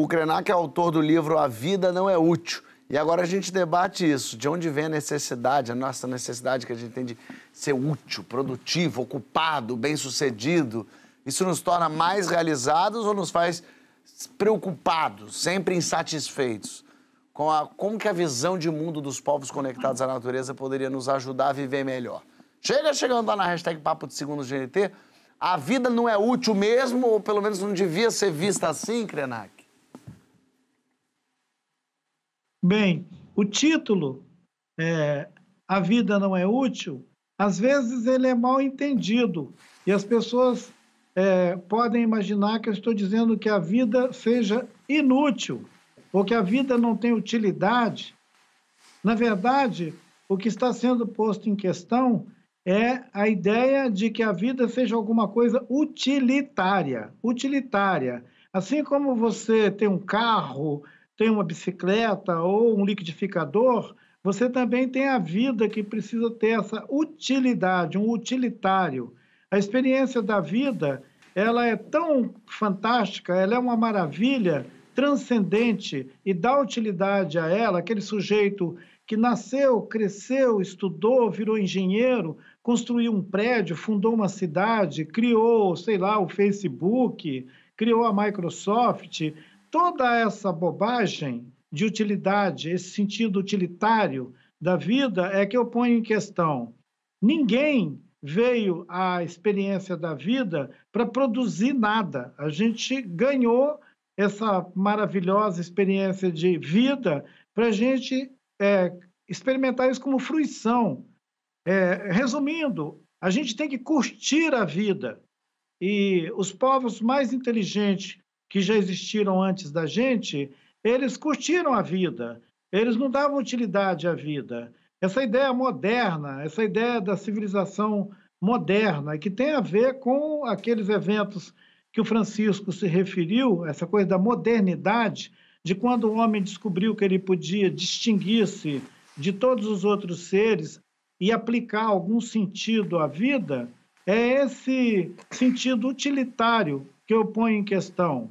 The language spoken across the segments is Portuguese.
O Krenak é autor do livro A Vida Não é Útil. E agora a gente debate isso. De onde vem a necessidade, a nossa necessidade que a gente tem de ser útil, produtivo, ocupado, bem-sucedido. Isso nos torna mais realizados ou nos faz preocupados, sempre insatisfeitos? Como que a visão de mundo dos povos conectados à natureza poderia nos ajudar a viver melhor? Chegando lá na hashtag Papo de Segundo GNT, a vida não é útil mesmo, ou pelo menos não devia ser vista assim, Krenak? Bem, o título, A Vida Não é Útil, às vezes ele é mal entendido e as pessoas podem imaginar que eu estou dizendo que a vida seja inútil ou que a vida não tem utilidade. Na verdade, o que está sendo posto em questão é a ideia de que a vida seja alguma coisa utilitária. Utilitária. Assim como você tem um carro, tem uma bicicleta ou um liquidificador, você também tem a vida que precisa ter essa utilidade, um utilitário. A experiência da vida, ela é tão fantástica, ela é uma maravilha transcendente e dá utilidade a ela, aquele sujeito que nasceu, cresceu, estudou, virou engenheiro, construiu um prédio, fundou uma cidade, criou, sei lá, o Facebook, criou a Microsoft. Toda essa bobagem de utilidade, esse sentido utilitário da vida é que eu ponho em questão. Ninguém veio à experiência da vida para produzir nada. A gente ganhou essa maravilhosa experiência de vida para a gente experimentar isso como fruição. Resumindo, a gente tem que curtir a vida. E os povos mais inteligentes que já existiram antes da gente, eles curtiram a vida, eles não davam utilidade à vida. Essa ideia moderna, essa ideia da civilização moderna, que tem a ver com aqueles eventos que o Francisco se referiu, essa coisa da modernidade, de quando o homem descobriu que ele podia distinguir-se de todos os outros seres e aplicar algum sentido à vida, é esse sentido utilitário que eu ponho em questão,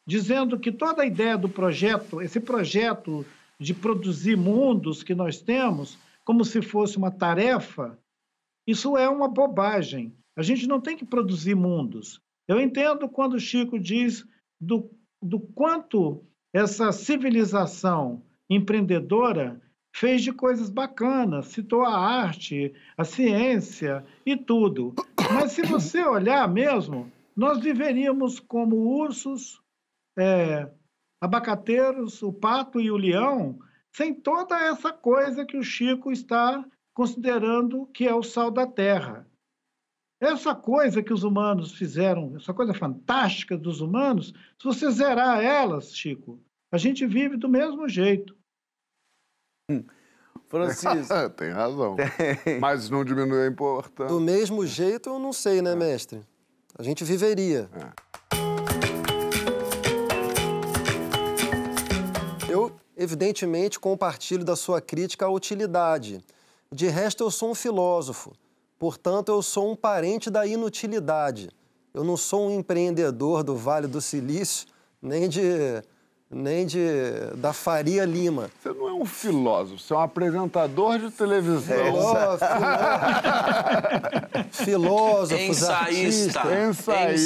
dizendo que toda a ideia do projeto, esse projeto de produzir mundos que nós temos, como se fosse uma tarefa, isso é uma bobagem. A gente não tem que produzir mundos. Eu entendo quando o Chico diz do quanto essa civilização empreendedora fez de coisas bacanas, citou a arte, a ciência e tudo. Mas se você olhar mesmo, nós viveríamos como ursos, abacateiros, o pato e o leão, sem toda essa coisa que o Chico está considerando que é o sal da terra. Essa coisa que os humanos fizeram, essa coisa fantástica dos humanos, se você zerar elas, Chico, a gente vive do mesmo jeito. Francisco. Tem razão. Mas não diminui a importância. Do mesmo jeito, eu não sei, né, mestre? A gente viveria. Eu, evidentemente, compartilho da sua crítica à utilidade. De resto, eu sou um filósofo. Portanto, eu sou um parente da inutilidade. Eu não sou um empreendedor do Vale do Silício, nem da Faria Lima. Você não é um filósofo, você é um apresentador de televisão. Filósofos, artistas.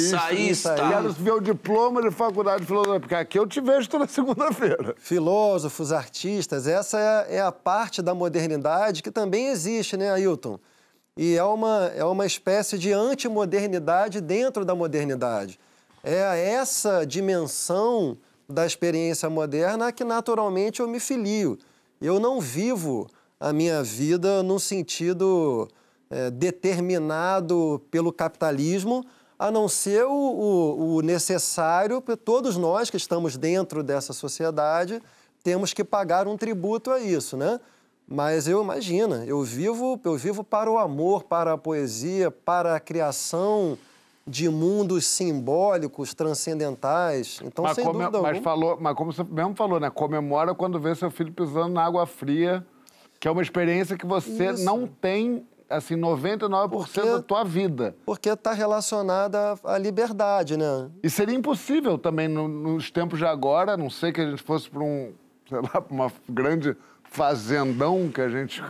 Ensaísta. Quero ver o diploma de faculdade de filosofia, porque aqui eu te vejo toda segunda-feira. Filósofos, artistas, essa é a parte da modernidade que também existe, né, Ailton? E é uma espécie de antimodernidade dentro da modernidade. É essa dimensão da experiência moderna a que naturalmente eu me filio. Eu não vivo a minha vida num sentido determinado pelo capitalismo, a não ser o necessário, para todos nós que estamos dentro dessa sociedade, temos que pagar um tributo a isso, né? Mas imagina, eu vivo para o amor, para a poesia, para a criação de mundos simbólicos, transcendentais. Então, sem dúvida alguma... Mas como você mesmo falou, né? Comemora quando vê seu filho pisando na água fria, que é uma experiência que você não tem assim, 99% da tua vida. Porque está relacionada à liberdade, né? E seria impossível também nos tempos de agora, a não sei que a gente fosse para sei lá, para uma grande fazendão que a gente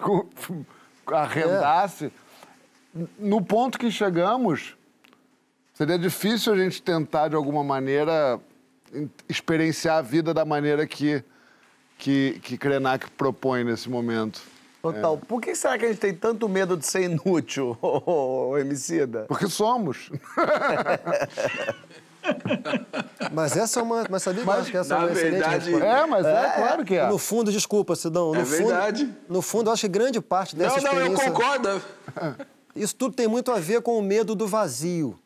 arrendasse. No ponto que chegamos, seria difícil a gente tentar, de alguma maneira, experienciar a vida da maneira que Krenak propõe nesse momento. Total. Por que será que a gente tem tanto medo de ser inútil, Emicida? Porque somos. Mas essa é uma... Mas sabia que eu acho que essa é uma excelente resposta? Mas claro que é. No fundo, desculpa, Sidão. Verdade. No fundo, eu acho que grande parte dessa experiência... Não, eu concordo. Isso tudo tem muito a ver com o medo do vazio,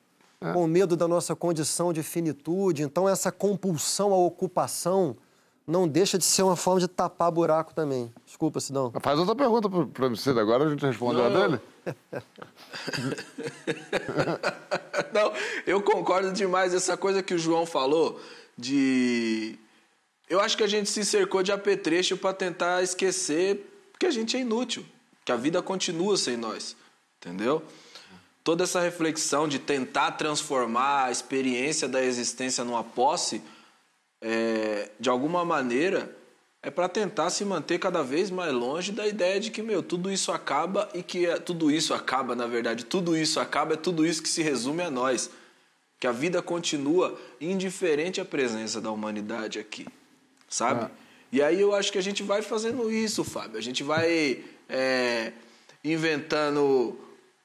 com o medo da nossa condição de finitude. Então, essa compulsão à ocupação não deixa de ser uma forma de tapar buraco também. Desculpa, Sidão. Faz outra pergunta para o Emicida, agora a gente respondeu a dele. Não, eu concordo demais. Essa coisa que o João falou de... Eu acho que a gente se cercou de apetrecho para tentar esquecer que a gente é inútil, que a vida continua sem nós, entendeu? Toda essa reflexão de tentar transformar a experiência da existência numa posse, de alguma maneira, é para tentar se manter cada vez mais longe da ideia de que, tudo isso acaba e que tudo isso acaba, na verdade, tudo isso acaba, é tudo isso que se resume a nós. Que a vida continua indiferente à presença da humanidade aqui, sabe? E aí eu acho que a gente vai fazendo isso, Fábio. A gente vai inventando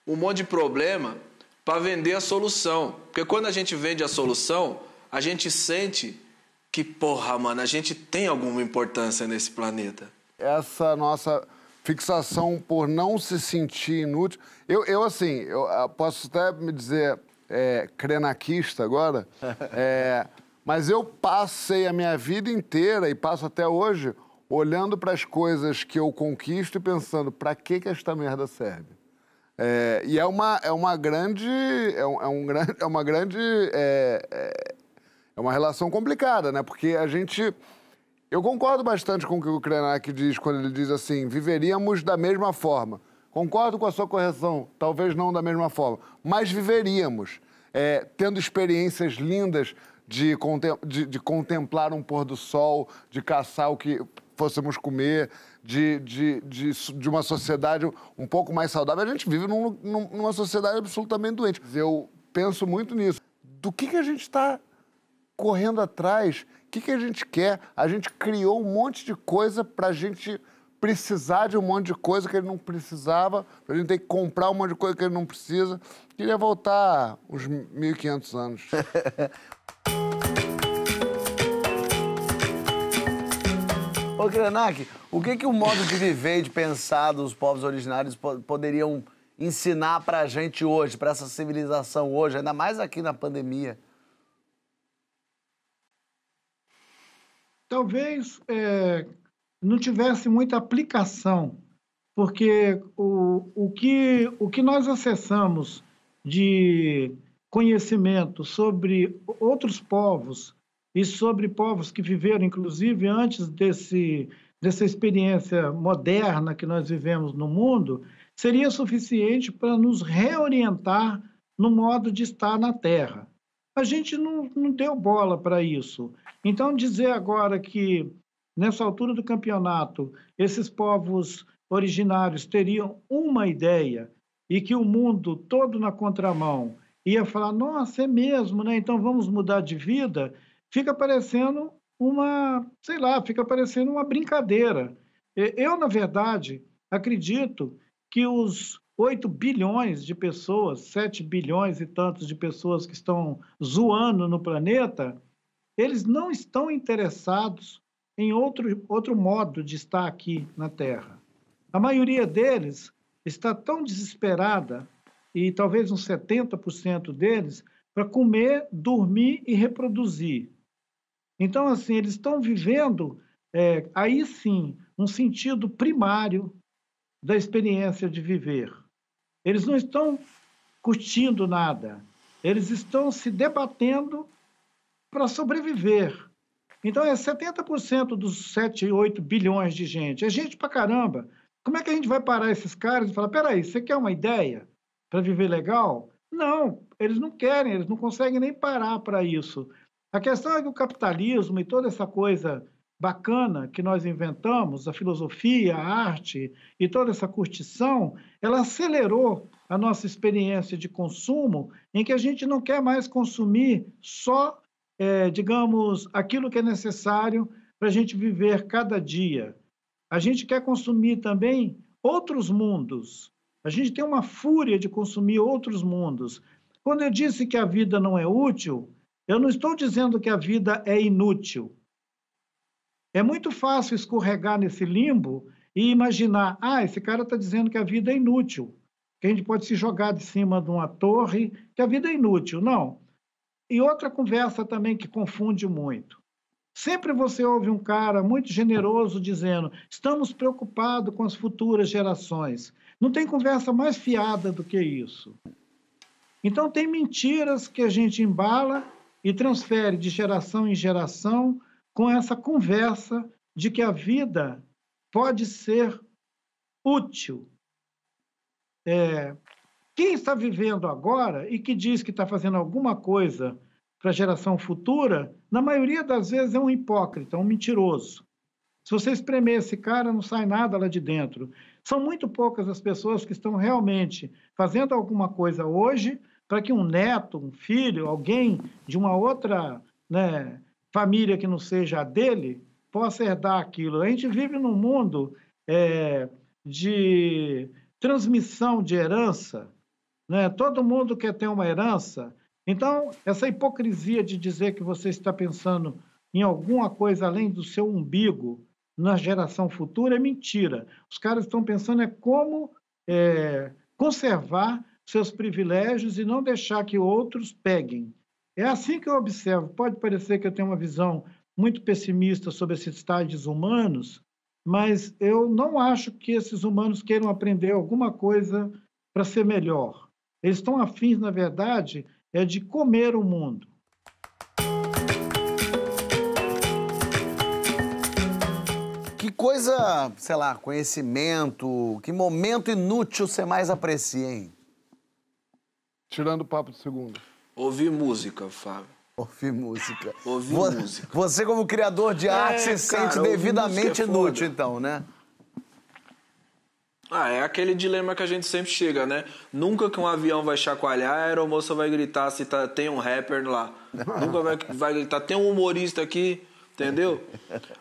um monte de problema para vender a solução. Porque quando a gente vende a solução, a gente sente que, porra, mano, a gente tem alguma importância nesse planeta. Essa nossa fixação por não se sentir inútil... Eu posso até me dizer krenaquista agora, mas eu passei a minha vida inteira, e passo até hoje, olhando para as coisas que eu conquisto e pensando, para que esta merda serve? E é uma relação complicada, né? Porque eu concordo bastante com o que o Krenak diz quando ele diz assim, viveríamos da mesma forma. Concordo com a sua correção, talvez não da mesma forma, mas viveríamos, tendo experiências lindas de contemplar um pôr do sol, de caçar o que fôssemos comer, de uma sociedade um pouco mais saudável. A gente vive numa sociedade absolutamente doente. Eu penso muito nisso. Do que a gente está correndo atrás? O que a gente quer? A gente criou um monte de coisa para a gente precisar de um monte de coisa que ele não precisava, para a gente ter que comprar um monte de coisa que ele não precisa. Queria voltar uns 1.500 anos. Ô, Krenak, o que o modo de viver e de pensar dos povos originários poderiam ensinar para a gente hoje, para essa civilização hoje, ainda mais aqui na pandemia? Talvez não tivesse muita aplicação, porque o que nós acessamos de conhecimento sobre outros povos e sobre povos que viveram, inclusive, antes dessa experiência moderna que nós vivemos no mundo, seria suficiente para nos reorientar no modo de estar na Terra. A gente não deu bola para isso. Então, dizer agora que, nessa altura do campeonato, esses povos originários teriam uma ideia e que o mundo todo na contramão ia falar, nossa, é mesmo, né? Então vamos mudar de vida, fica parecendo uma brincadeira. Eu, na verdade, acredito que os 8 bilhões de pessoas, 7 bilhões e tantos de pessoas que estão zoando no planeta, eles não estão interessados em outro modo de estar aqui na Terra. A maioria deles está tão desesperada, e talvez uns 70% deles, para comer, dormir e reproduzir. Então, assim, eles estão vivendo, aí sim, um sentido primário da experiência de viver. Eles não estão curtindo nada, eles estão se debatendo para sobreviver. Então, 70% dos 7, 8 bilhões de gente. É gente pra caramba. Como é que a gente vai parar esses caras e falar, peraí, você quer uma ideia para viver legal? Não, eles não querem, eles não conseguem nem parar para isso. A questão é que o capitalismo e toda essa coisa bacana que nós inventamos, a filosofia, a arte e toda essa curtição, ela acelerou a nossa experiência de consumo, em que a gente não quer mais consumir só, digamos, aquilo que é necessário para a gente viver cada dia. A gente quer consumir também outros mundos. A gente tem uma fúria de consumir outros mundos. Quando eu disse que a vida não é útil, eu não estou dizendo que a vida é inútil. É muito fácil escorregar nesse limbo e imaginar, esse cara está dizendo que a vida é inútil, que a gente pode se jogar de cima de uma torre, que a vida é inútil. Não. E outra conversa também que confunde muito. Sempre você ouve um cara muito generoso dizendo, estamos preocupados com as futuras gerações. Não tem conversa mais fiada do que isso. Então, tem mentiras que a gente embala e transfere de geração em geração com essa conversa de que a vida pode ser útil. Quem está vivendo agora e que diz que está fazendo alguma coisa para a geração futura, na maioria das vezes é um hipócrita, um mentiroso. Se você espremer esse cara, não sai nada lá de dentro. São muito poucas as pessoas que estão realmente fazendo alguma coisa hoje para que um neto, um filho, alguém de uma outra, família que não seja a dele, possa herdar aquilo. A gente vive num mundo de transmissão de herança, todo mundo quer ter uma herança. Então, essa hipocrisia de dizer que você está pensando em alguma coisa além do seu umbigo na geração futura é mentira. Os caras estão pensando como conservar seus privilégios e não deixar que outros peguem. É assim que eu observo. Pode parecer que eu tenho uma visão muito pessimista sobre esses tais humanos, mas eu não acho que esses humanos queiram aprender alguma coisa para ser melhor. Eles estão afins, na verdade, de comer o mundo. Que coisa, sei lá, conhecimento, que momento inútil você mais aprecia, hein? Tirando o papo de segunda. Ouvir música, Fábio. Ouvir música. Ouvir música. Você, como criador de arte, se sente devidamente inútil, então, né? É aquele dilema que a gente sempre chega, né? Nunca que um avião vai chacoalhar, a aeromoça vai gritar se tem um rapper lá. Nunca vai gritar, tem um humorista aqui, entendeu?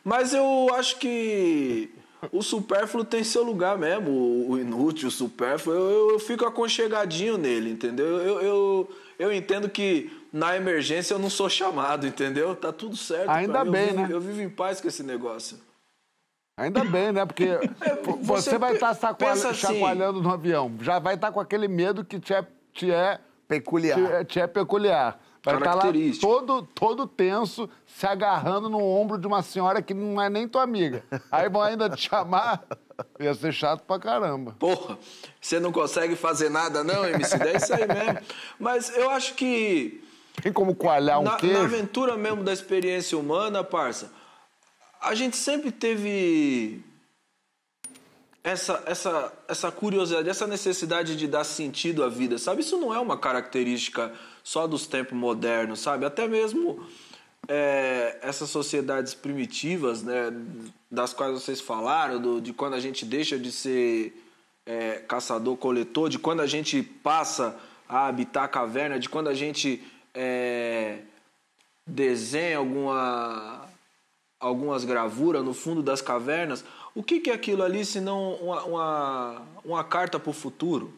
Mas eu acho que o supérfluo tem seu lugar mesmo, o inútil, o supérfluo. Eu fico aconchegadinho nele, entendeu? Eu entendo que na emergência eu não sou chamado, entendeu? Tá tudo certo. Ainda bem, né? Eu vivo em paz com esse negócio. Ainda bem, né? Porque você vai estar chacoalhando assim, no avião. Já vai estar com aquele medo que te é peculiar. Te é peculiar. Vai estar lá todo tenso, se agarrando no ombro de uma senhora que não é nem tua amiga. Aí vão ainda te chamar. Ia ser chato pra caramba. Porra, você não consegue fazer nada não, MC? É isso aí mesmo. Mas eu acho que... Tem como coalhar um queijo? Na aventura mesmo da experiência humana, parça, a gente sempre teve essa curiosidade, essa necessidade de dar sentido à vida, sabe? Isso não é uma característica só dos tempos modernos, sabe? Até mesmo essas sociedades primitivas, né, das quais vocês falaram, de quando a gente deixa de ser caçador-coletor, de quando a gente passa a habitar a caverna, de quando a gente desenha algumas gravuras no fundo das cavernas. O que é aquilo ali senão uma carta para o futuro?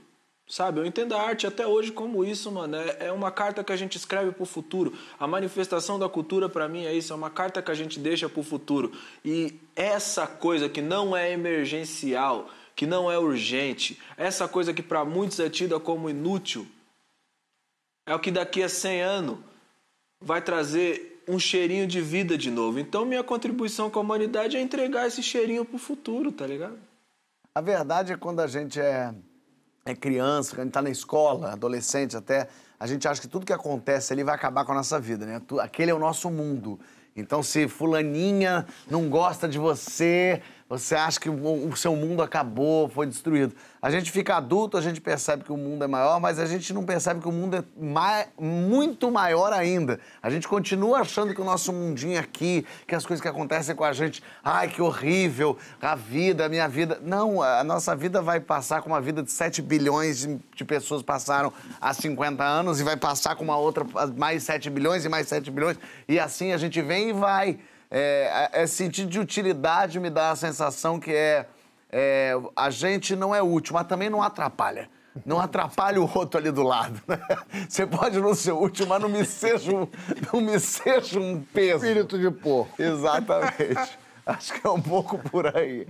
Sabe, eu entendo a arte até hoje como isso, mano. É uma carta que a gente escreve para o futuro. A manifestação da cultura, para mim, é isso. É uma carta que a gente deixa para o futuro. E essa coisa que não é emergencial, que não é urgente, essa coisa que para muitos é tida como inútil, é o que daqui a 100 anos vai trazer um cheirinho de vida de novo. Então, minha contribuição com a humanidade é entregar esse cheirinho pro futuro, tá ligado? A verdade é que quando a gente é criança, quando a gente tá na escola, adolescente até, a gente acha que tudo que acontece ali vai acabar com a nossa vida, né? Aquele é o nosso mundo. Então, se fulaninha não gosta de você, você acha que o seu mundo acabou, foi destruído. A gente fica adulto, a gente percebe que o mundo é maior, mas a gente não percebe que o mundo é muito maior ainda. A gente continua achando que o nosso mundinho aqui, que as coisas que acontecem com a gente, ai, que horrível, a vida, a minha vida. Não, a nossa vida vai passar como a vida de 7 bilhões de pessoas passaram há 50 anos e vai passar com uma outra, mais 7 bilhões e mais 7 bilhões. E assim a gente vem e vai. Sentido de utilidade me dá a sensação que a gente não é útil, mas também não atrapalha. Não atrapalha o outro ali do lado. Né? Você pode não ser útil, mas não me seja um peso. Espírito de porco. Exatamente. Acho que é um pouco por aí.